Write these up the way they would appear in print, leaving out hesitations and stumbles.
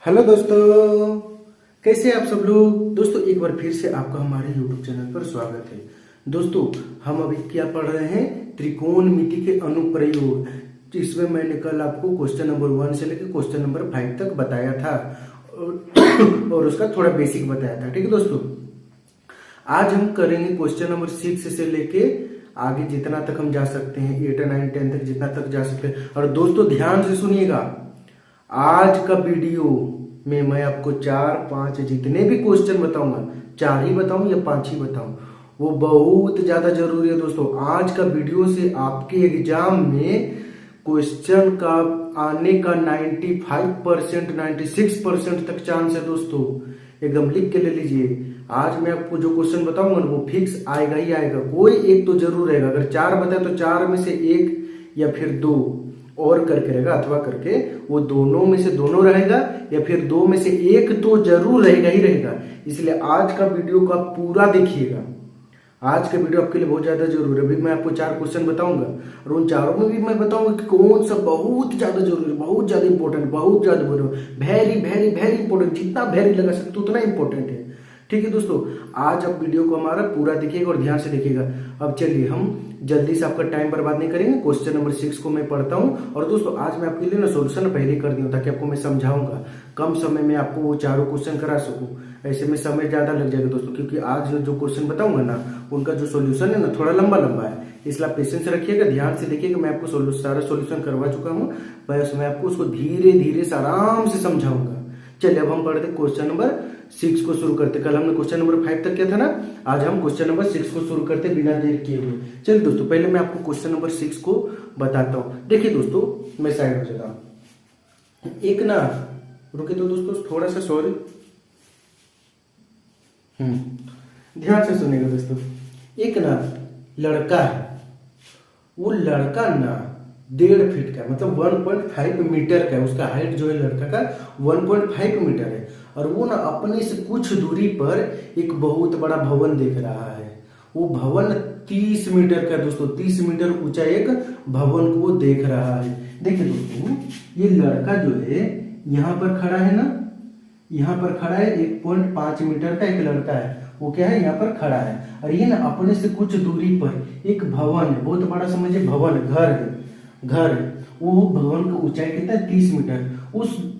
Hello दोस्तों, कैसे आप सब लोग। दोस्तों एक बार फिर से आपका हमारे YouTube चैनल पर स्वागत है। दोस्तों हम अभी क्या पढ़ रहे हैं, त्रिकोणमिति के अनुप्रयोग। इसमें मैंने कल आपको क्वेश्चन नंबर 1 से लेकर क्वेश्चन नंबर 5 तक बताया था और उसका थोड़ा बेसिक बताया था। ठीक है दोस्तों, आज हम करेंगे क्वेश्चन नंबर 6 से लेके आगे जितना तक हम जा सकते हैं, 8, 9, 10 तक जितना तक जा सकते हैं। और दोस्तों ध्यान से सुनिएगा, आज का वीडियो में मैं आपको 4-5 जितने भी क्वेश्चन बताऊंगा, 4 ही बताऊं या 5 ही बताऊं, वो बहुत ज्यादा जरूरी है। दोस्तों आज का वीडियो से आपके एग्जाम में क्वेश्चन का आने का 95%, 96% तक चांस है। दोस्तों एकदम लिख के ले लीजिए, आज मैं आपको जो क्वेश्चन बताऊंगा ना वो फिक्स आएगा ही आएगा, कोई एक तो जरूर रहेगा। अगर 4 बताए तो 4 में से 1 या फिर 2 और करके रहेगा, अथवा करके वो दोनों में से दोनों रहेगा या फिर 2 में से 1 तो जरूर रहेगा ही रहेगा। इसलिए आज का वीडियो को आप पूरा देखिएगा। आज का वीडियो आपके लिए बहुत ज्यादा जरूरी है। अभी मैं आपको 4 क्वेश्चन बताऊंगा और उन चारों में भी मैं बताऊंगा कि कौन सा बहुत ज्यादा जरूरी है, बहुत ज्यादा इंपॉर्टेंट, बहुत ज्यादा वेरी वेरी वेरी इंपॉर्टेंट। जितना वेरी लगा सकते उतना इंपॉर्टेंट है। ठीक है दोस्तों, आज आप वीडियो को हमारा पूरा देखिएगा और ध्यान से देखिएगा। अब चलिए हम जल्दी से आपका टाइम बर्बाद नहीं करेंगे, क्वेश्चन नंबर 6 को मैं पढ़ता हूं। और दोस्तों आज मैं आपके लिए ना सोल्यूशन पहले कर दी हूं ताकि आपको मैं समझाऊंगा, कम समय में आपको वो चारों क्वेश्चन करा सकूं। ऐसे में समय ज्यादा लग जाएगा दोस्तों, क्योंकि आज जो क्वेश्चन बताऊंगा ना उनका जो सोल्यूशन है ना थोड़ा लंबा लंबा है। इसलिए आप पेशेंस रखिएगा, ध्यान से देखिएगा। मैं आपको सारा सोल्यूशन करवा चुका हूँ, बस मैं आपको उसको धीरे धीरे से आराम से समझाऊंगा। चलिए अब हम पढ़ते क्वेश्चन नंबर 6 को शुरू करते। कल हमने क्वेश्चन नंबर 5 तक किया था ना, आज हम क्वेश्चन नंबर 6 को शुरू करते बिना देर किए हुए। चलिए दोस्तों पहले मैं आपको क्वेश्चन नंबर 6 को बताता हूँ। देखिए दोस्तों मैं साइड हो जाता हूँ, एक ना रुके तो दोस्तों थोड़ा सा, सॉरी। ध्यान से सुनिएगा दोस्तों। एक ना लड़का है, वो लड़का ना 1.5 फीट का, मतलब 1.5 मीटर का है। उसका हाइट जो है लड़का का 1.5 मीटर है। और वो ना अपने से कुछ दूरी पर एक बहुत बड़ा भवन देख रहा है। वो भवन 30 मीटर का दोस्तों, 30 मीटर ऊंचा एक भवन को वो देख रहा है। देखिए दोस्तों ये लड़का जो है यहाँ पर खड़ा है ना, यहाँ पर खड़ा है, 1.5 मीटर का एक लड़का है, वो क्या है यहाँ पर खड़ा है। और ये ना अपने से कुछ दूरी पर एक भवन है, बहुत बड़ा समझिए भवन, घर है, घर है। वो भवन का ऊंचाई कितना है, 30 मीटर।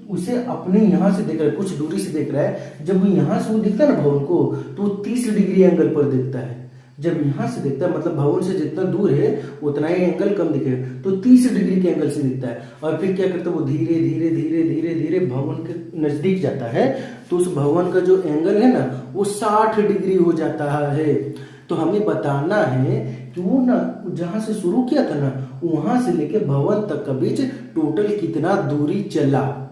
उसे अपने यहाँ से देख रहा है, कुछ दूरी से देख रहा है। जब वो यहाँ से वो दिखता है ना भवन को, तो वो 30 डिग्री एंगल पर दिखता है। जब यहाँ से दिखता है मतलब भवन से जितना दूर है उतना ही एंगल कम दिखेगा, तो 30 डिग्री के एंगल से दिखता है। और फिर क्या करता है वो धीरे धीरे धीरे धीरे धीरे भवन के नजदीक जाता है, तो उस भवन का जो एंगल है ना वो 60 डिग्री हो जाता है। तो हमें बताना है कि वो ना जहां से शुरू किया था ना वहां से लेके भवन तक का बीच टोटल कितना दूरी चला।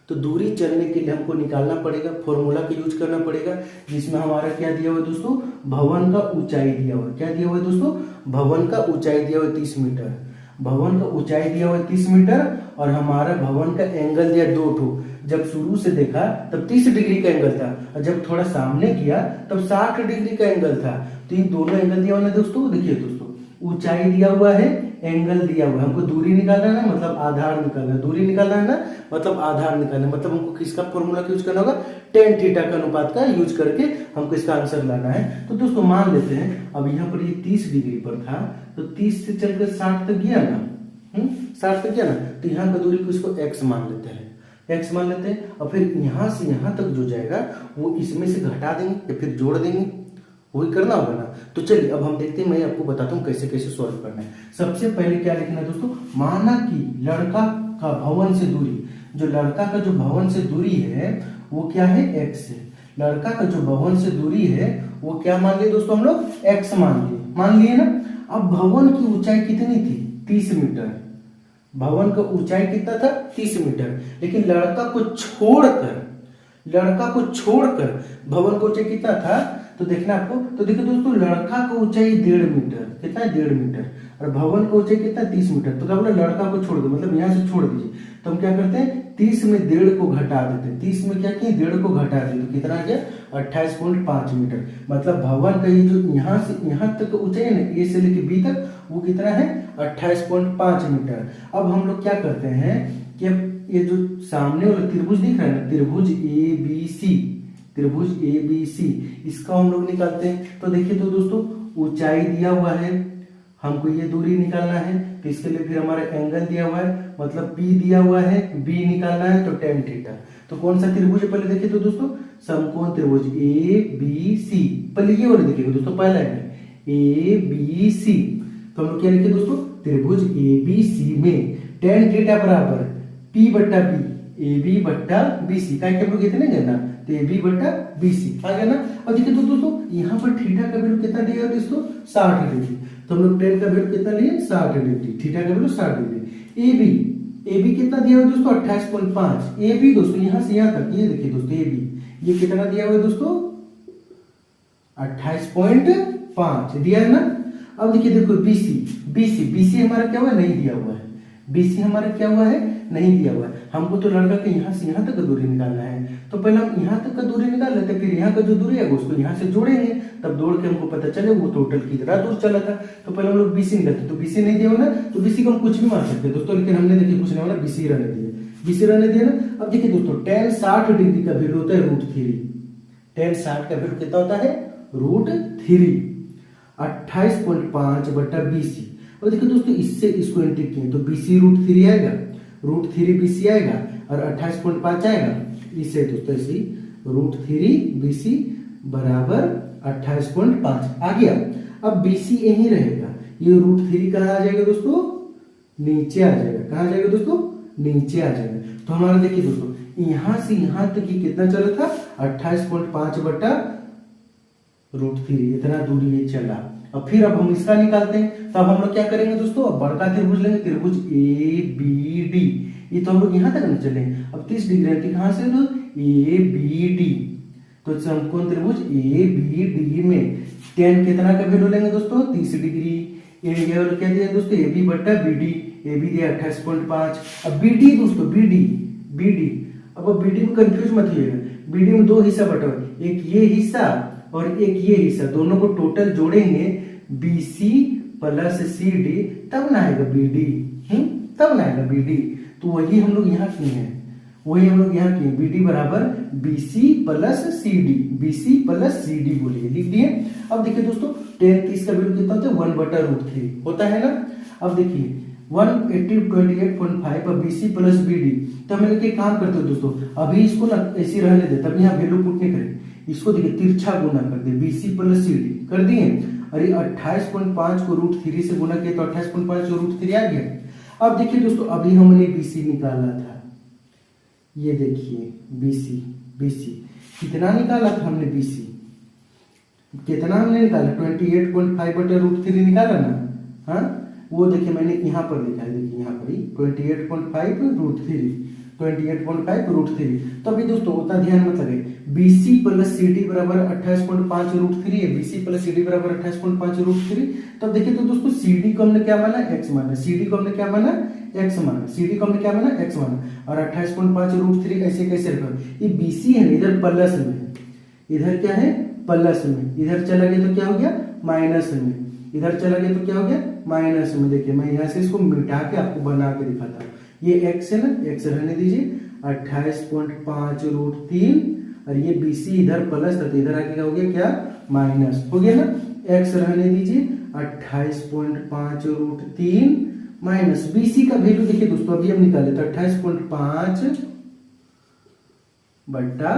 तो दूरी चलने के लिए हमको निकालना पड़ेगा, फॉर्मूला का यूज करना पड़ेगा, जिसमें हमारा क्या दिया हुआ है दोस्तों, भवन का ऊंचाई दिया हुआ है। क्या दिया हुआ है दोस्तों, भवन का ऊंचाई दिया हुआ है 30 मीटर। भवन का ऊंचाई दिया हुआ है 30 मीटर और हमारा भवन का एंगल दिया 2 ठो। जब शुरू से देखा तब 30 डिग्री का एंगल था, और जब थोड़ा सामने किया तब 60 डिग्री का एंगल था। तो ये दोनों एंगल दिया हुआ है दोस्तों। देखिए दोस्तों ऊंचाई दिया हुआ है, एंगल दिया हुआ है, हमको दूरी निकालना है ना, मतलब आधार निकालना है। दूरी निकालना है ना मतलब आधार निकालना है, मतलब हमको किसका फॉर्मूला यूज करना होगा, tan थीटा का अनुपात का यूज करके हमको इसका आंसर लाना है। तो दोस्तों मान लेते हैं अब यहाँ पर ये 30 डिग्री पर था, तो 30 से चलकर 60 तक गया ना, 60 तक गया ना, तो यहाँ का दूरी को इसको x मान लेते हैं, x मान लेते हैं। और फिर यहाँ से यहाँ तक जो जाएगा वो इसमें से घटा देंगे या फिर जोड़ देंगे, वही करना होगा ना। तो चलिए अब हम देखते हैं, मैं आपको बताता हूँ कैसे कैसे सॉल्व करना है। सबसे पहले क्या लिखना है दोस्तों, माना कि लड़का का भवन से दूरी, जो लड़का का जो भवन से दूरी है वो क्या है, x है। लड़का का जो भवन से दूरी है वो क्या मान लिए दोस्तों, हम लोग x मान लिए ना। अब भवन की ऊंचाई कितनी थी, 30 मीटर। भवन का ऊंचाई कितना था, 30 मीटर। लेकिन लड़का को छोड़कर भवन का ऊंचाई कितना था, तो देखना आपको। तो देखो दोस्तों लड़का का ऊंचाई 1.5 मीटर, कितना है 1.5 मीटर, और भवन का ऊंचाई कितना है 30 मीटर। तो क्या बोला, लड़का को छोड़ दो, मतलब यहाँ से छोड़ दीजिए। तो हम क्या करते हैं 30 में 1.5 को घटा देते हैं। 30 में क्या किए, 1.5 को घटा दिए, तो कितना आ गया 28.5 मीटर। मतलब भवन का ये जो यहाँ से यहाँ तक ऊंचाई है ना, ए से लेके बी तक, वो कितना है 28.5 मीटर। अब हम लोग क्या करते हैं कि ये जो सामने वाला त्रिभुज दिख रहा है ना, त्रिभुज ए बी सी, त्रिभुज ए बी सी, इसका हम लोग निकालते हैं। तो देखिए तो दोस्तों ऊंचाई दिया हुआ है, हमको ये दूरी निकालना है, तो इसके लिए फिर हमारा एंगल दिया हुआ है, मतलब P दिया हुआ है, B निकालना है, तो tan थीटा। तो कौन सा त्रिभुज है पहले देखिए तो दोस्तों, समकोण त्रिभुज ए बी सी। पहले ये वाला देखिएगा दोस्तों, पहला एंगल ए बी सी, तो हम लोग क्या लिखे दोस्तों, त्रिभुज ए बी सी में tan थीटा बराबर P बट्टा B, ए बी बट्टा बी सी, क्या हम लोग इतने गए तो ए बी बट्टा बी सी आ गया ना। अब देखिए तो दोस्तों यहाँ पर थीटा का वैल्यू कितना दिया है दोस्तों, 60 डिग्री, तो हम लोग tan का वैल्यू कितना लिए 60 डिग्री, थीटा का वैल्यू 60 डिग्री। ए बी कितना दिया हुआ है दोस्तों 28.5, ए बी दोस्तों यहाँ से यहाँ तक, ये देखिए दोस्तों ए बी ये कितना दिया हुआ है दोस्तों 28.5 दिया है ना। अब देखिए देखो बीसी हमारा क्या हुआ है, नहीं दिया हुआ है, बीसी हमारा क्या हुआ है, नहीं दिया हुआ है। हमको तो लड़का के यहाँ से यहाँ तक का दूरी निकालना है, तो पहले हम यहाँ तक का दूरी निकाल लेते हैं, फिर यहाँ का जो दूरी है उसको यहाँ से जोड़ेंगे, तब जोड़ के हमको पता चले वो टोटल कितना दूर चला था। तो पहले हम लोग बीसी निकालते, तो बीसी नहीं दिया हुआ ना, तो बीसी को हम कुछ भी मान सकते हैं दोस्तों, लेकिन हमने देखिए कुछ नहीं होना, बीसी रहने दिया, बीसी रहने दिया ना। अब देखिए दोस्तों tan 60 डिग्री का वैल्यू होता है √3, tan 60 का वैल्यू कितना होता है √3, 28.5 बटा बीसी। और देखिए दोस्तों इससे इसको एंट्री किए तो बीसी √3 आएगा, √3 बीसी आएगा और 28.5 आएगा, इससे दोस्तों इसी √3 बीसी बराबर 28.5 आ गया। अब बीसी यही रहेगा, ये √3 कहाँ आ जाएगा दोस्तों, नीचे आ जाएगा, कहाँ आ जाएगा दोस्तों, नीचे आ जाएगा। तो हमारा देखिए दोस्तों यहां से यहां तक ये कितना चला था 28.5 बटा √3, इतना दूरी ये चला। अब फिर अब हम इसका निकालते हैं, तो अब हम लोग क्या करेंगे दोस्तों, अब बड़का त्रिभुज लेंगे, त्रिभुज ए बी डी, ये तो हम लोग यहाँ तक न चले, अब 30 डिग्री है, कहाँ से तो ए बी डी, तो समकोण त्रिभुज ए बी डी में tan कितना का वैल्यू लेंगे दोस्तों 30 डिग्री, ये क्या दिया दोस्तों ए बी बट्टा बी डी, ए बी दिया 28.5। अब बी डी दोस्तों बी डी, अब बी डी में कंफ्यूज मत होइएगा, बी डी में दो हिस्सा बटा हुआ, एक ये हिस्सा और एक ये हिस्सा, दोनों को टोटल जोड़ेंगे BC प्लस CD, तब ना आएगा BD, तब ना आएगा BD। तो वही हम लोग यहाँ किए हैं, वही हम लोग यहाँ किए, BD बराबर BC plus CD, BC plus CD बोलिए, लिख दिए। अब देखिए दोस्तों tan 30 का वैल्यू कितना होता है 1 बटा √3 होता है ना। अब देखिए 180 28.5 BC प्लस BD, तो हम लोग काम करते हो दोस्तों, अभी इसको ना ऐसे रहने दे, तब यहाँ वैल्यू पुट नहीं करें, इसको देखिए तिरछा गुना कर दे, BC प्लस CD कर दिए, और ये 28.5 को √3 से गुना किया तो 28.5 को √3 आ गया। अब देखिए दोस्तों अभी हमने BC निकाला था, ये देखिए BC कितना निकाला था हमने, BC कितना हमने निकाला 28.5 बटा √3 निकाला ना, हाँ वो देखिए मैंने यहाँ पर लिखा है, देखिए यहाँ पर ही 28.5 √3। तो अभी दोस्तों उतना ध्यान मत लगे, BC प्लस CD बराबर 28.5 √3 है, BC प्लस CD बराबर 28.5 √3। तब देखिए तो दोस्तों CD को हमने क्या माना x माना, CD को हमने क्या माना x माना, CD को हमने क्या माना x माना, और 28.5 √3 ऐसे कैसे रखा, ये BC है इधर प्लस में, इधर क्या है प्लस में, इधर चला गया तो क्या हो गया माइनस में, इधर चला गया तो क्या हो गया माइनस में। देखिए मैं यहाँ से इसको मिटा के आपको बना के दिखाता हूँ, ये x है ना, x रहने दीजिए 28.5 √3, और ये BC इधर प्लस था तो इधर आके क्या हो गया क्या माइनस हो गया ना, x रहने दीजिए 28.5 √3 माइनस BC का वैल्यू देखिए दोस्तों अभी हम निकाले तो 28.5 बटा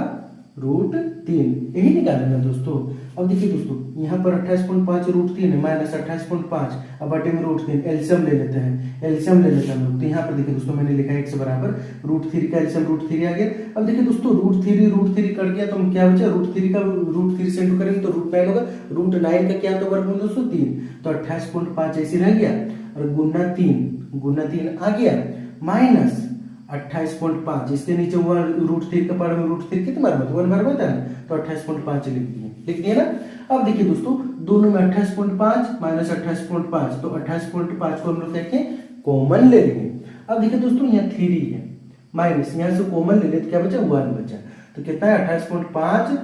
√3 यही निकाले ना दोस्तों। अब देखिए दोस्तों यहाँ पर 28.5 √3 है माइनस 28.5, अब बटे में √3 एलसीएम ले लेते हैं, एलसीएम ले लेते हैं लोग। तो यहाँ पर देखिए दोस्तों मैंने लिखा है x बराबर √3 का एलसीएम √3 आ गया। अब देखिए दोस्तों √3 कट गया तो हम क्या बचा, √3 का √3 से इंटू करेंगे तो √9 होगा, √9 का क्या तो वर्गमूल दोस्तों 3, तो 28.5 ऐसे रह गया और गुना 3 आ गया माइनस 28.5, इसके नीचे √3 का पावर में √3 कितने बार होता है 1 बार होता है, तो 28.5 लिख दिए ना। अब देखिए दोस्तों दोनों में 28.5 माइनस 28.5, तो 28.5 को हम लोग कहते हैं कॉमन ले लेंगे। अब देखिए दोस्तों यहाँ 3 है माइनस, यहाँ से कॉमन ले ले तो क्या बचा 1 बचा, तो कितना है 28.5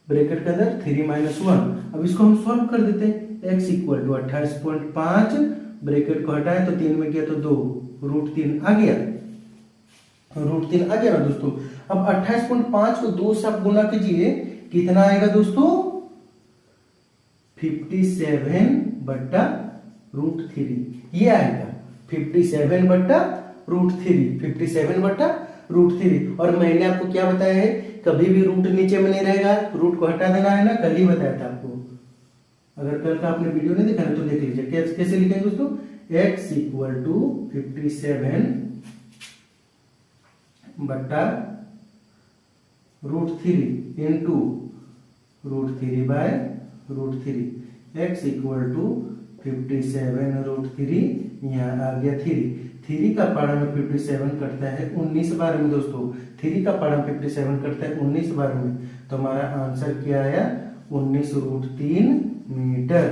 ब्रैकेट के अंदर 3 माइनस 1। अब इसको हम सॉल्व कर देते हैं, x इक्वल टू 28.5 ब्रैकेट को हटाए तो 3 में गया तो 2 √3 आ गया। √3 आ गया ना दोस्तों। अब 28.5 को 2 से आप गुना कीजिए, कितना आएगा दोस्तों? 57/√3 ये आएगा 57/√3 और मैंने आपको क्या बताया है, कभी भी रूट नीचे में नहीं रहेगा, रूट को हटा देना है ना, कल ही बताया था आपको। अगर कल का आपने वीडियो नहीं देखा ना तो देख लीजिए। कैसे लिखेंगे दोस्तों? x = 57/√3 into √3/√3। x = 57√3, यहाँ आ गया 3 का पारा में 57 कटता है 19 बार में दोस्तों। 3 का पारा में 57 कटता है 19 बार में, तो हमारा आंसर क्या आया? 19√3 मीटर।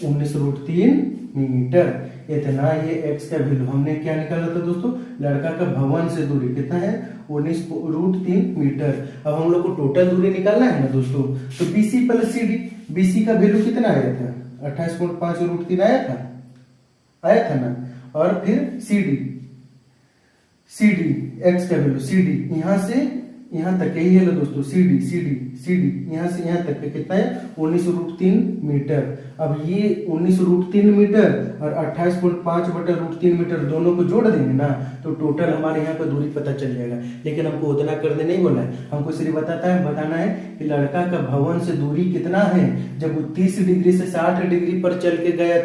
19√3 मीटर इतना ये x का वैल्यू हमने क्या निकाला था दोस्तों? लड़का का भवन से दूरी कितना है? 19√3 मीटर। अब हम लोग को टोटल दूरी निकालना है ना दोस्तों, तो BC + CD। BC का वैल्यू कितना आया था? 28.5√3 आया था ना। और फिर CD x का वैल्यू, CD यहां से यहां तक यही है दोस्तों। CD यहां से यहां तक कितना है? 19√3 मीटर। अब ये 19√3 मीटर और 28.5/√3 मीटर दोनों को जोड़ देंगे ना, तो टोटल हमारे यहाँ पर दूरी पता चल जाएगा। लेकिन हमको उतना करने नहीं बोला है, हमको सिर्फ बताना है कि लड़का का भवन से दूरी कितना है। जब वो 30 डिग्री से 60 डिग्री पर चल के गया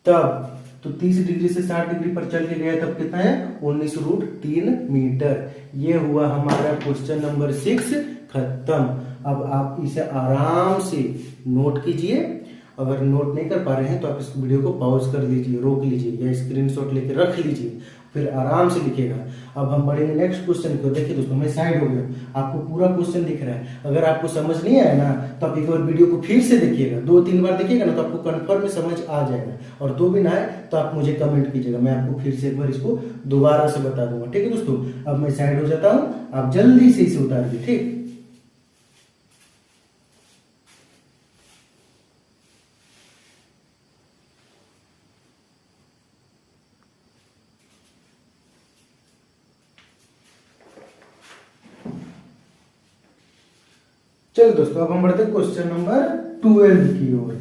तब तो 30 डिग्री से 60 डिग्री पर चल के गया तब कितना है? 19√3 मीटर। ये हुआ हमारा क्वेश्चन नंबर 6 खत्म। अब आप इसे आराम से नोट कीजिए। अगर नोट नहीं कर पा रहे हैं तो आप इस वीडियो को पॉज कर लीजिए, रोक लीजिए या स्क्रीनशॉट लेके रख लीजिए, फिर आराम से लिखिएगा। अब हम बढ़ेंगे नेक्स्ट क्वेश्चन को। देखिए दोस्तों, मैं साइड हो गया, आपको पूरा क्वेश्चन दिख रहा है। अगर आपको समझ नहीं आया ना तो आप एक बार वीडियो को फिर से देखिएगा, 2-3 बार देखिएगा ना तो आपको कन्फर्म में समझ आ जाएगा। और तो भी ना आए तो आप मुझे कमेंट कीजिएगा, मैं आपको फिर से एक बार इसको दोबारा से बता दूंगा। ठीक है दोस्तों, अब मैं साइड हो जाता हूँ, आप जल्दी से इसे उतार दीजिए। ठीक, चलो दोस्तों, अब हम बढ़ते हैं क्वेश्चन नंबर 12 की ओर।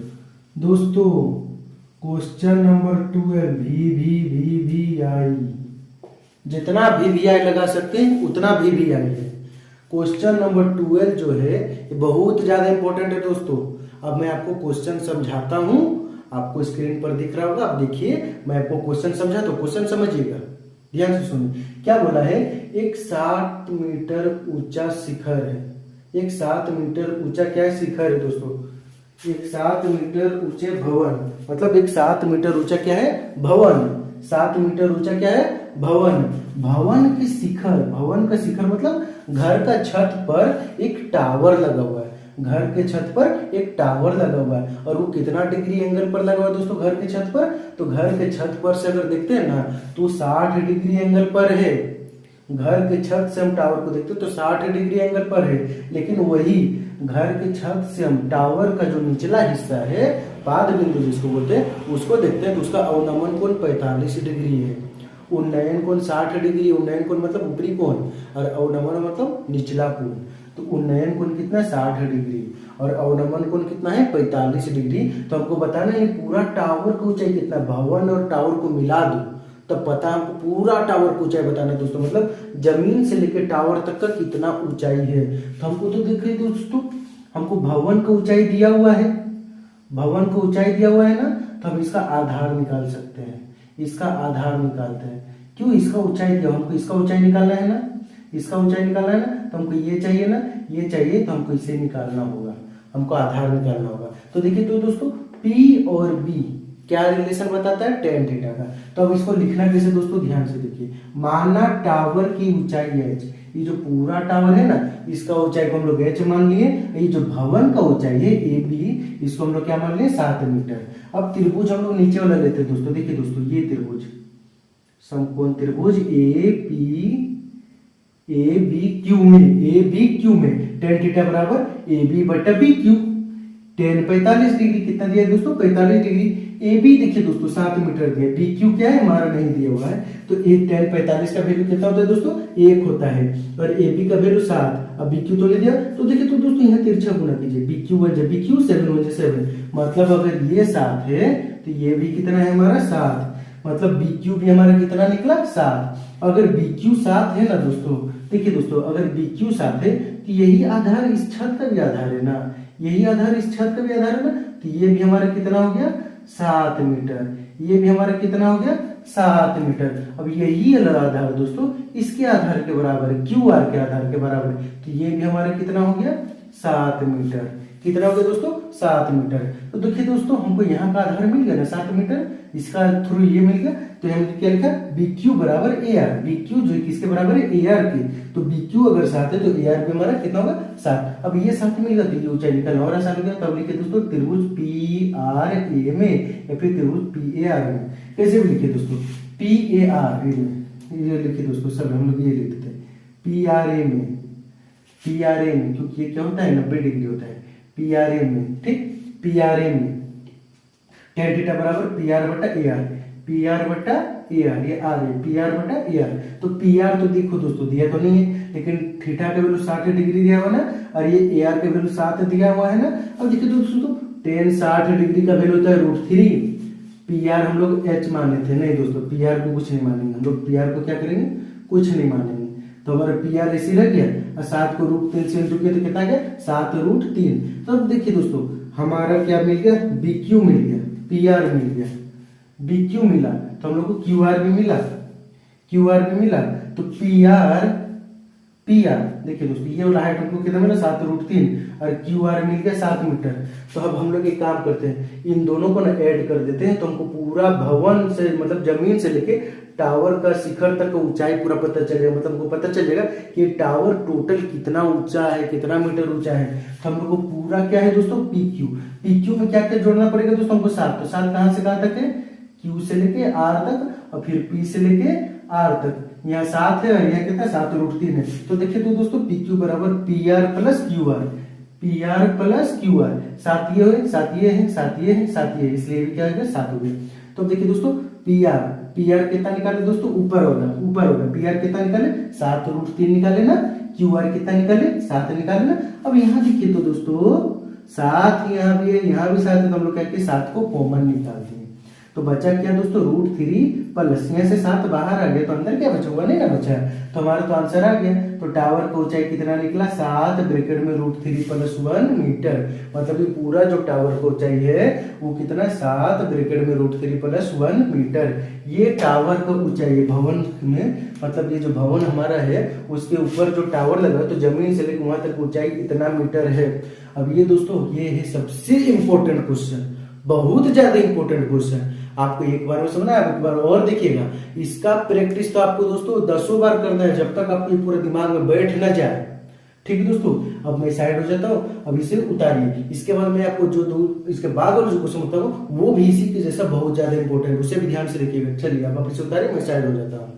दोस्तों क्वेश्चन नंबर 12, VI, जितना VI लगा सकते हैं उतना VI है। क्वेश्चन नंबर 12 जो है ये बहुत ज्यादा इंपॉर्टेंट है दोस्तों। अब मैं आपको क्वेश्चन समझाता हूं, आपको स्क्रीन पर दिख रहा होगा, आप देखिए, मैं आपको क्वेश्चन समझाता हूं, क्वेश्चन समझिएगा, ध्यान से सुनिए। क्या बोला है? एक 7 मीटर ऊंचा शिखर है। एक 7 मीटर ऊंचा क्या है? शिखर है दोस्तों। एक 7 मीटर ऊंचे भवन, मतलब एक 7 मीटर ऊंचा क्या है? भवन। 7 मीटर ऊंचा क्या है? भवन। भवन का शिखर मतलब घर का छत पर एक टावर लगा हुआ है। घर के छत पर एक टावर लगा हुआ है, और वो कितना डिग्री एंगल पर लगा हुआ है दोस्तों? घर के छत पर, तो घर के छत पर से अगर देखते हैं ना तो 60 डिग्री एंगल पर है। घर के छत से हम टावर को देखते हैं तो 60 डिग्री एंगल पर है। लेकिन वही घर के छत से हम टावर का जो निचला हिस्सा है, पाद बिंदु जिसको बोलते हैं, उसको देखते हैं तो उसका अवनमन कोण 45 डिग्री है। उन्नयन कोण 60 डिग्री। उन्नयन कोण मतलब ऊपरी कोण, और अवनमन मतलब निचला कोण। तो उन्नयन कोण कितना है? 60 डिग्री, और अवनमन कोण कितना है? 45 डिग्री। तो हमको बताना है पूरा टावर की ऊंचाई कितना, भवन और टावर को मिला दो तब पता हमको पूरा टावर की ऊंचाई बताना है दोस्तों। मतलब जमीन से लेकर टावर तक का कितना ऊंचाई है। तो हमको तो देख रहे दोस्तों, हमको भवन का ऊंचाई दिया हुआ है, भवन को ऊंचाई दिया हुआ है ना, तो हम इसका आधार निकाल सकते हैं। इसका आधार निकालते हैं। क्यों? इसका ऊंचाई दिया, हमको इसका ऊंचाई निकालना है ना, इसका ऊंचाई निकालना है ना, तो हमको ये चाहिए ना, ये चाहिए, तो हमको इसे निकालना होगा, हमको आधार निकालना होगा। तो देखिए तो दोस्तों, P और B क्या रिलेशन बताता है? tan थीटा का। तो अब इसको लिखना कैसे दोस्तों? ध्यान से देखिए। माना टावर की ऊंचाई h, ये जो पूरा टावर है ना, इसका ऊंचाई को हम लोग h मान लिए। ये जो भवन का ऊंचाई है AB, इसको हम लोग क्या मान लिए? 7 मीटर। अब त्रिभुज हम लोग नीचे वाला लेते हैं दोस्तों। देखिए दोस्तों, ये त्रिभुज, समकोण त्रिभुज AB क्यू में tan थीटा बराबर AB/BQ। टेन 45 डिग्री कितना दिया है दोस्तों, 45 डिग्री। ए बी देखिए दोस्तों 7 मीटर दिया, बी क्यू क्या है हमारा नहीं दिया हुआ है, तो ए टेन 45 का वैल्यू कितना होता है दोस्तों, 1 होता है, और ए बी का वैल्यू 7, अब बी क्यू तो ले दिया, तो देखिए तो दोस्तों यहाँ तिरछा गुना कीजिए, बी क्यू 1 बी क्यू 7 1 7, मतलब अगर ये 7 है तो ये भी कितना है हमारा 7, मतलब बी क्यू भी हमारा कितना निकला 7। अगर बी क्यू 7 है ना दोस्तों, देखिए दोस्तों अगर बी क्यू 7 है तो यही आधार इस छत का भी आधार है ना, यही आधार इस छत का भी आधार है ना, तो ये भी हमारा कितना हो गया 7 मीटर, ये भी हमारा कितना हो गया 7 मीटर। अब यही आधार दोस्तों इसके आधार के बराबर है, क्यू आर के आधार के बराबर है, तो ये भी हमारा कितना हो गया 7 मीटर। कितना हो गया दोस्तों 7 मीटर। तो देखिए दोस्तों हमको यहाँ का आधार मिल गया ना 7 मीटर, इसका थ्रू ये मिल गया, तो हमने क्या लिखा बी क्यू बराबर ए आर, बी क्यू जो किसके बराबर है ए आर के, तो बी क्यू अगर 7 है तो ए आर भी हमारा कितना होगा 7। अब ये 7 मिल गया तो ये ऊंचाई निकालना और आसान हो गया, तब लिखे दोस्तों त्रिभुज पी आर ए में या फिर त्रिभुज पी ए आर में, कैसे भी लिखे दोस्तों पी ए आर ए में, ये लिखे दोस्तों सब हम लोग ये लिखते हैं पी आर ए में, पी आर ए में, क्योंकि ये क्या होता है 90 डिग्री होता है पी आर ए में, ठीक पी आर ए में tan थीटा बराबर पी आर बटा ए आर, पी आर बटा ए आर, ये आर है पी आर बटा ए आर, तो पी आर तो देखो दोस्तों दिया तो नहीं है, लेकिन थीटा का वैल्यू 60 डिग्री दिया हुआ ना, और ये ए आर का वैल्यू 7 दिया हुआ है ना। अब देखिए दोस्तों tan 60 डिग्री का वैल्यू होता है √3, पी आर हम लोग एच माने थे, नहीं दोस्तों पी आर को कुछ नहीं मानेंगे हम लोग, पी आर को क्या करेंगे कुछ नहीं मानेंगे, तो हमारा पी आर ऐसे रह गया, और 7 को √3 से इंटू किया तो कितना गया 7√3। तो अब देखिए दोस्तों हमारा क्या मिल गया बी क्यू मिल गया, पी आर मिल गया, बी क्यू मिला तो हम लोग को क्यू आर भी मिला, क्यू आर भी मिला, तो पी आर देखिए दोस्तों ये वाला हाइट हमको कितना मिला 7√3, और क्यू आर मिल गया 7 मीटर। तो अब हम लोग एक काम करते हैं इन दोनों को ना ऐड कर देते हैं, तो हमको पूरा भवन से मतलब जमीन से लेके टावर का शिखर तक का ऊंचाई पूरा पता चलेगा, मतलब हमको पता चलेगा कि टावर टोटल कितना ऊंचा है, कितना मीटर ऊंचा है। तो हम लोग को पूरा क्या है दोस्तों पी क्यू में क्या क्या जोड़ना पड़ेगा दोस्तों हमको 7, तो 7 कहां से कहां तक है क्यू से लेके आर तक, और फिर पी से लेके आर तक, यहाँ 7 है और यहाँ कितना 7√3 है। तो देखिए तो दोस्तों पी क्यू बराबर P R plus Q R, P R plus Q R, 7 ये है 7 ये है 7 ये है 7 ये है, इसलिए क्या हो गया 7 हो गया। तो देखिए दोस्तों पी आर कितना निकाले दोस्तों ऊपर होगा पी आर कितना निकाले 7√3 निकाले ना, क्यू आर कितना निकाले 7 निकाले ना। अब यहाँ देखिए तो दोस्तों 7 यहाँ भी है यहाँ भी 7 है, तो हम लोग क्या किए 7 को कॉमन निकाल दिए, तो बचा क्या दोस्तों √3 प्लस यहाँ से 7 बाहर आ गया, तो अंदर क्या बचा हुआ नहीं ना बचा, तो हमारा तो आंसर आ गया। तो टावर का ऊंचाई कितना निकला 7 ब्रैकेट में √3 प्लस 1 मीटर, मतलब ये पूरा जो टावर का ऊंचाई है वो कितना 7 ब्रैकेट में √3 प्लस 1 मीटर। ये टावर का ऊंचाई है भवन में, मतलब ये जो भवन हमारा है उसके ऊपर जो टावर लगा है तो जमीन से लेकर वहां तक ऊंचाई इतना मीटर है। अब ये दोस्तों ये है सबसे इंपॉर्टेंट क्वेश्चन, बहुत ज्यादा इंपॉर्टेंट क्वेश्चन, आपको एक बार में समझना है, आप एक बार और देखिएगा, इसका प्रैक्टिस तो आपको दोस्तों 10 बार करना है जब तक आपको पूरा दिमाग में बैठ ना जाए। ठीक है दोस्तों, अब मैं साइड हो जाता हूँ, अब इसे उतारिए, इसके बाद मैं आपको जो इसके बाद और जो क्वेश्चन बताऊँ वो भी इसी के जैसा बहुत ज्यादा इंपॉर्टेंट, उसे भी ध्यान से देखिएगा। चलिए अब आप इसे उतारिए, मैं साइड हो जाता हूँ।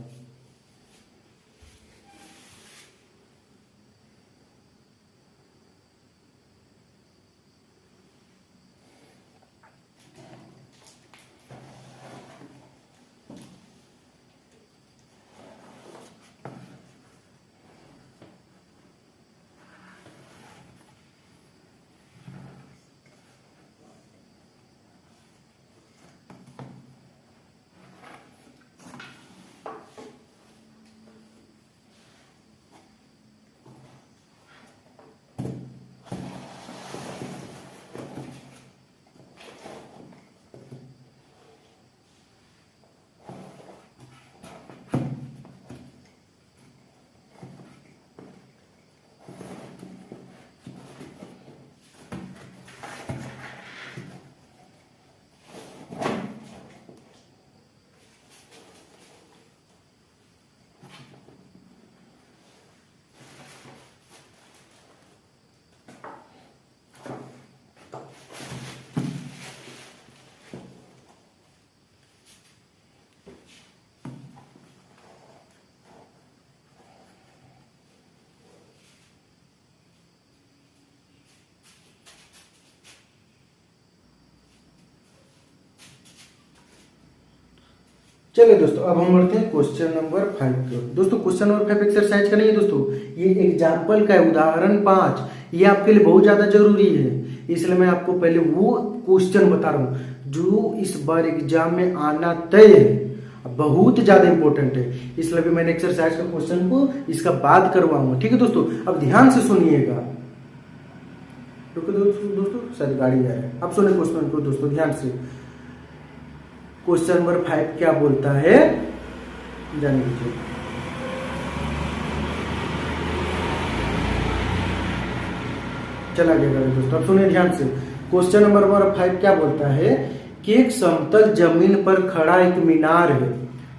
चलिए दोस्तों, अब हम बढ़ते हैं क्वेश्चन नंबर 5 की ओर। दोस्तों क्वेश्चन नंबर 5 एक्सरसाइज का नहीं है दोस्तों, ये एग्जाम्पल का है, उदाहरण 5। ये आपके लिए बहुत ज्यादा जरूरी है, इसलिए मैं आपको पहले वो क्वेश्चन बता रहा हूँ जो इस बार एग्जाम में आना तय है, बहुत ज्यादा इंपॉर्टेंट है। इसलिए भी मैंने एक्सरसाइज का क्वेश्चन को इसका बाद करवाऊंगा। ठीक है दोस्तों, अब ध्यान से सुनिएगा। दोस्तों शायद गाड़ी आ रहा है, अब सुनिए क्वेश्चन को दोस्तों ध्यान से। क्वेश्चन नंबर 5 क्या बोलता है जान लीजिए। चला गया दोस्तों, अब सुनिए ध्यान से। क्वेश्चन नंबर 5 क्या बोलता है कि एक समतल जमीन पर खड़ा एक मीनार है,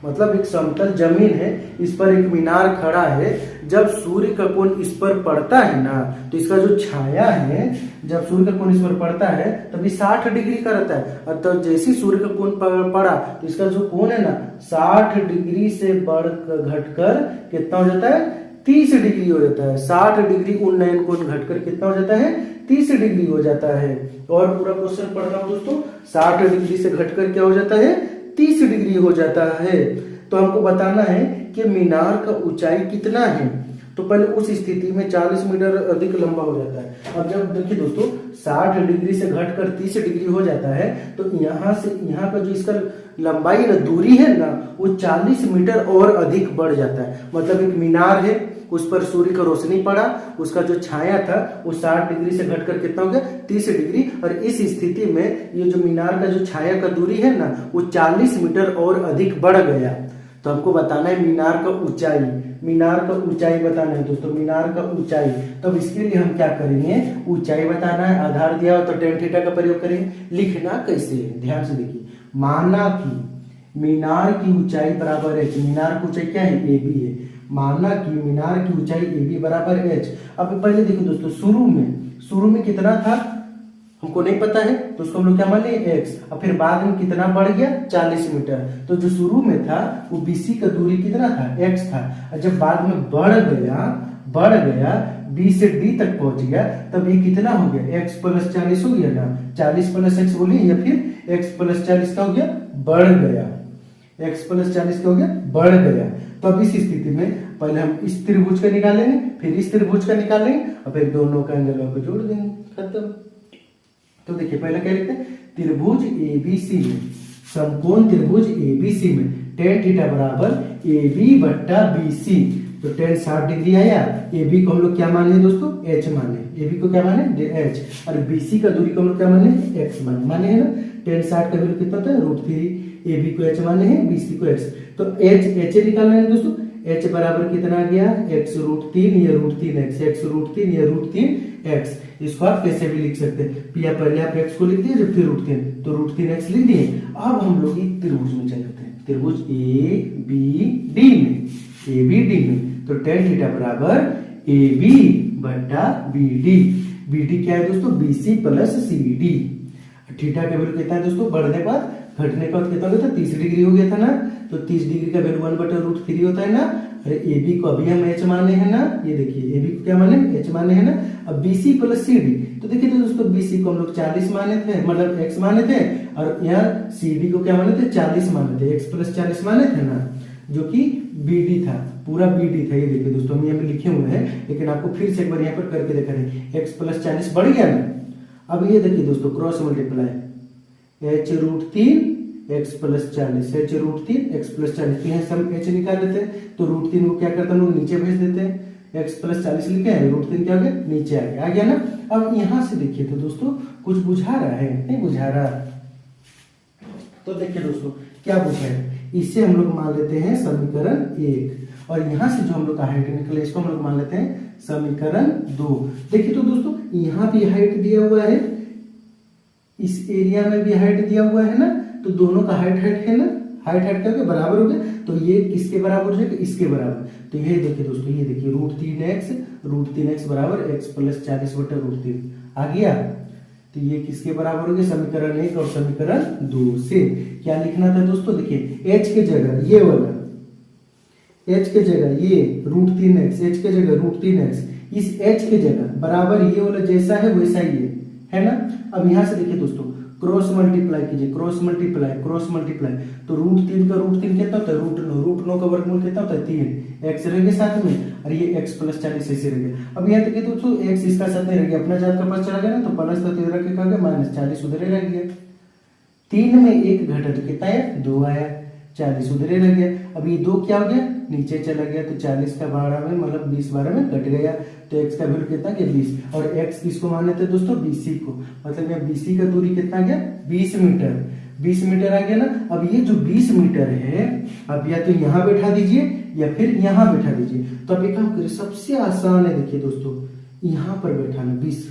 मतलब एक समतल जमीन है, इस पर एक मीनार खड़ा है। जब सूर्य का कोण इस पर पड़ता है ना, तो इसका जो छाया है, जब सूर्य का कोण इस पर पड़ता है तभी 60 डिग्री का रहता है। और तो जैसे सूर्य का कोण पड़ा तो इसका जो कोण है ना 60 डिग्री से बढ़ घटकर कितना हो जाता है, 30 डिग्री हो जाता है। 60 डिग्री उन्नयन कोण घटकर कितना हो जाता है, 30 डिग्री हो जाता है। और पूरा क्वेश्चन पढ़ रहा हूं दोस्तों, 60 डिग्री से घटकर क्या हो जाता है, 30 डिग्री हो जाता है। तो हमको बताना है कि मीनार का ऊंचाई कितना है। तो पहले उस स्थिति में 40 मीटर अधिक लंबा हो जाता है। अब जब देखिए दोस्तों 60 डिग्री से घटकर 30 डिग्री हो जाता है, तो यहाँ से यहाँ का जो इसका लंबाई ना, दूरी है ना, वो 40 मीटर और अधिक बढ़ जाता है। मतलब एक मीनार है, उस पर सूर्य का रोशनी पड़ा, उसका जो छाया था वो 60 डिग्री से घटकर कितना हो गया, 30 डिग्री। और इस स्थिति में ये जो मीनार का जो छाया का दूरी है ना, वो 40 मीटर और अधिक बढ़ गया। तो हमको बताना है मीनार का ऊंचाई, मीनार का ऊंचाई बताना है दोस्तों, मीनार का ऊंचाई। तब इसके लिए हम क्या करेंगे, ऊंचाई बताना है, आधार दिया हो तो tan थीटा का प्रयोग करेंगे। लिखना कैसे है ध्यान से देखिए। माना कि मीनार की ऊंचाई बराबर h, मीनार की ऊंचाई क्या है, AB है। माना कि मीनार की ऊंचाई AB बराबर h। अब पहले देखो दोस्तों, शुरू में कितना था हमको नहीं पता है, तो उसको हम लोग क्या मान लिए x। और फिर बाद में कितना बढ़ गया, 40 मीटर। तो जो शुरू में था वो BC का दूरी कितना था, x था। और जब बाद में बढ़ गया B से D तक पहुंच गया, तब ये कितना हो गया, x प्लस 40 हो गया ना, 40 प्लस x बोलिए, या फिर x प्लस 40 का हो गया, बढ़ गया, x प्लस 40 का हो गया, बढ़ गया। तो अब इस स्थिति में पहले हम इस त्रिभुज का निकालेंगे, फिर इस त्रिभुज का निकालेंगे, और फिर दोनों का एंगल को जोड़ देंगे, खत्म। तो देखिए पहले क्या लिखते हैं, त्रिभुज ABC में, समकोण त्रिभुज ABC में tan थीटा बराबर AB बट्टा BC। तो tan 60 डिग्री आया। AB को हम लोग क्या माने दोस्तों, h माने, AB को क्या माने h, और BC का दूरी को हम लोग क्या माने, x माने है ना। tan 60 का वैल्यू कितना होता है, √3। AB को h माने हैं, BC को x। तो h निकालना है दोस्तों, h बराबर कितना आ गया, x √3 या √3x, x √3 या √3x। इसको आप कैसे भी लिख सकते हैं, पहले आप x को लिख दिए, फिर √3, तो √3x लिख दिए। अब हम लोग एक त्रिभुज में चलते हैं, त्रिभुज ABD में। तो tan थीटा बराबर AB बट्टा BD। BD क्या है दोस्तों, BC प्लस CD। थीटा का वैल्यू कितना है दोस्तों, बढ़ने के बाद घटने का कितना होता है, 30 डिग्री हो गया था ना। तो 30 डिग्री का वैल्यू 1/√3 होता है ना। अरे AB को अभी हम h माने हैं ना, ये देखिए AB को क्या माने, h माने हैं ना। अब BC प्लस CD, तो देखिए तो दोस्तों BC को हम लोग 40 माने थे, मतलब x माने थे, और यहाँ CD को क्या माने थे, 40 माने थे, x प्लस 40 माने थे ना, जो कि BD था, पूरा BD था। ये देखिए दोस्तों हम यहाँ पे लिखे हुए हैं, लेकिन आपको फिर से एक बार यहाँ पर करके देखा है, x प्लस 40 बढ़ गया ना। अब ये देखिए दोस्तों cross multiply, h √3 x plus 40, h √3 x plus 40, तो यहाँ से हम h निकाल लेते हैं। तो √3 को क्या करते हैं, हम लोग नीचे भेज देते हैं, x प्लस 40 लिखे हैं, √3 क्या हो गया, नीचे आ गया ना। अब यहाँ से देखिए तो दोस्तों कुछ बुझा रहा है, नहीं बुझा रहा, तो देखिए दोस्तों क्या बुझा है, इससे हम लोग मान लेते हैं समीकरण 1, और यहाँ से जो हम लोग का हाइट निकले इसको हम लोग मान लेते हैं समीकरण 2। देखिए तो दोस्तों यहाँ भी हाइट दिया हुआ है, इस एरिया में भी हाइट दिया हुआ है ना, तो दोनों का हाइट है ना, हाइट का बराबर हो गया। तो ये किसके बराबर हो जाएगा, इसके बराबर। तो ये देखिए दोस्तों, ये देखिए √3x बराबर x प्लस 40 बटा √3 आ गया। तो ये किसके बराबर हो गया, समीकरण 1 और समीकरण 2 से। क्या लिखना था दोस्तों, देखिए h के जगह ये वाला, h के जगह ये √3x, h के जगह √3x, इस h के जगह बराबर ये वाला जैसा है वैसा ही है ना। अब यहां से देखिए दोस्तों क्रॉस मल्टीप्लाई कीजिए, क्रॉस मल्टीप्लाई, क्रॉस मल्टीप्लाई, तो √3 का √3 कितना होता है, √9 का वर्गमूल कितना होता है 3, एक्स रह गया साथ में और ये x + 40 ऐसे रह गया। अब यहाँ तक दोस्तों x इसका साथ नहीं रह गया, अपना जात का पास चला गया ना, तो प्लस 13 के कहा गया -40 उधर रह गया। 3 में 1 घटा तो कितना आया 2 आया, 40 उधर रह गया। अब ये 2 क्या हो गया नीचे चला गया, तो 40 का 12 में मतलब 20 12 में कट गया, तो x का वैल्यू कितना गया 20। और x किसको माने थे दोस्तों BC को, मतलब यहाँ BC का दूरी कितना गया 20 मीटर, 20 मीटर आ गया ना। अब ये जो 20 मीटर है, अब या तो यहाँ बैठा दीजिए या फिर यहाँ बैठा दीजिए। तो अब एक काम करिए, सबसे आसान है, देखिए दोस्तों यहाँ पर बैठाना 20,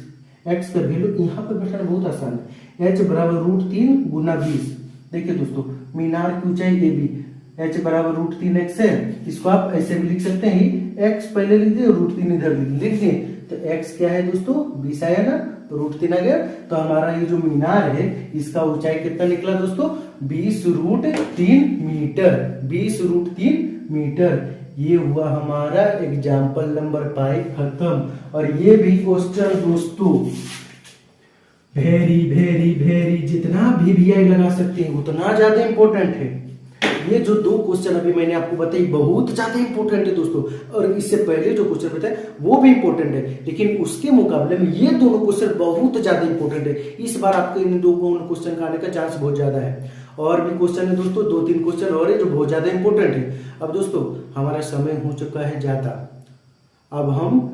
x का वैल्यू यहाँ पर बैठाना बहुत आसान है। h बराबर √3 गुना 20। देखिए दोस्तों मीनार की ऊंचाई AB, h बराबर √3x है, इसको आप ऐसे भी लिख सकते हैं, x पहले लिख दिए और √3 इधर लिख दिए, तो x क्या है दोस्तों 20 आया ना, तो √3 आ गया। तो हमारा ये जो मीनार है इसका ऊंचाई कितना निकला दोस्तों 20√3 मीटर, 20√3 मीटर। ये हुआ हमारा एग्जाम्पल नंबर 5 खत्म। और ये भी क्वेश्चन दोस्तों वेरी वेरी वेरी, जितना भी VI लगा सकते हैं उतना ज्यादा इंपॉर्टेंट है। ये जो 2 क्वेश्चन अभी मैंने आपको बताई बहुत ज्यादा इंपॉर्टेंट है दोस्तों, और इससे पहले जो क्वेश्चन बताए वो भी इंपॉर्टेंट है, लेकिन उसके मुकाबले में ये दोनों क्वेश्चन बहुत ज्यादा इंपॉर्टेंट है। इस बार आपके इन 2 क्वेश्चन का आने का चांस बहुत ज्यादा है। और भी क्वेश्चन है दोस्तों, 2-3 क्वेश्चन और है जो बहुत ज्यादा इंपॉर्टेंट है। अब दोस्तों हमारा समय हो चुका है ज्यादा, अब हम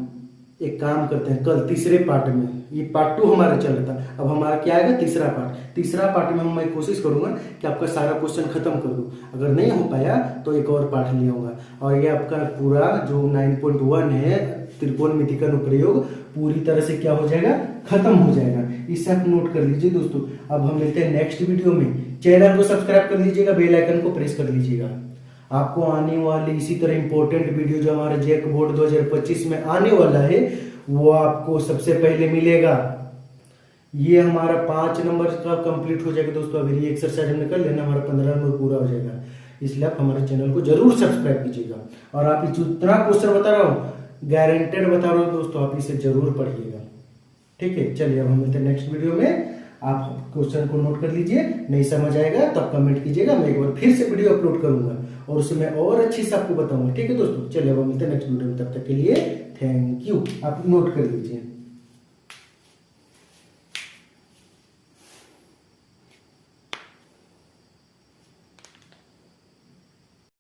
एक काम करते हैं, कल तीसरे पार्ट में, ये पार्ट 2 हमारा चल रहा था, अब हमारा क्या आएगा तीसरा पार्ट। तीसरा पार्ट में मैं कोशिश करूंगा कि आपका सारा क्वेश्चन खत्म कर दूं, अगर नहीं हो पाया तो एक और पार्ट ले आऊंगा। और ये आपका पूरा जो 9.1 है त्रिकोणमिति का अनुप्रयोग पूरी तरह से क्या हो जाएगा खत्म हो जाएगा। इससे आप नोट कर लीजिए दोस्तों। अब हम मिलते हैं नेक्स्ट वीडियो में। चैनल को सब्सक्राइब कर लीजिएगा, बेल आइकन को प्रेस कर लीजिएगा। आपको आने वाले इसी तरह इंपॉर्टेंट वीडियो जो हमारा जैक बोर्ड 2025 में आने वाला है वो आपको सबसे पहले मिलेगा। ये हमारा 5 नंबर का कंप्लीट हो जाएगा दोस्तों। अभी ये एक्सरसाइज हमने कर लेना, हमारा 15 नंबर पूरा हो जाएगा। इसलिए आप हमारे चैनल को जरूर सब्सक्राइब कीजिएगा। और आप जितना क्वेश्चन बता रहा हूँ गारंटेड बता रहा हूँ दोस्तों, आप इसे जरूर पढ़िएगा। ठीक है, चलिए अब हम मिलते हैं नेक्स्ट वीडियो में। आप क्वेश्चन को नोट कर लीजिए, नहीं समझ आएगा तो आप कमेंट कीजिएगा, मैं एक बार फिर से वीडियो अपलोड करूंगा और उसमें और अच्छी से आपको बताऊंगा। ठीक है दोस्तों, चलिए अब मिलते हैं नेक्स्ट वीडियो में, तब तक के लिए थैंक यू। आप नोट कर लीजिए।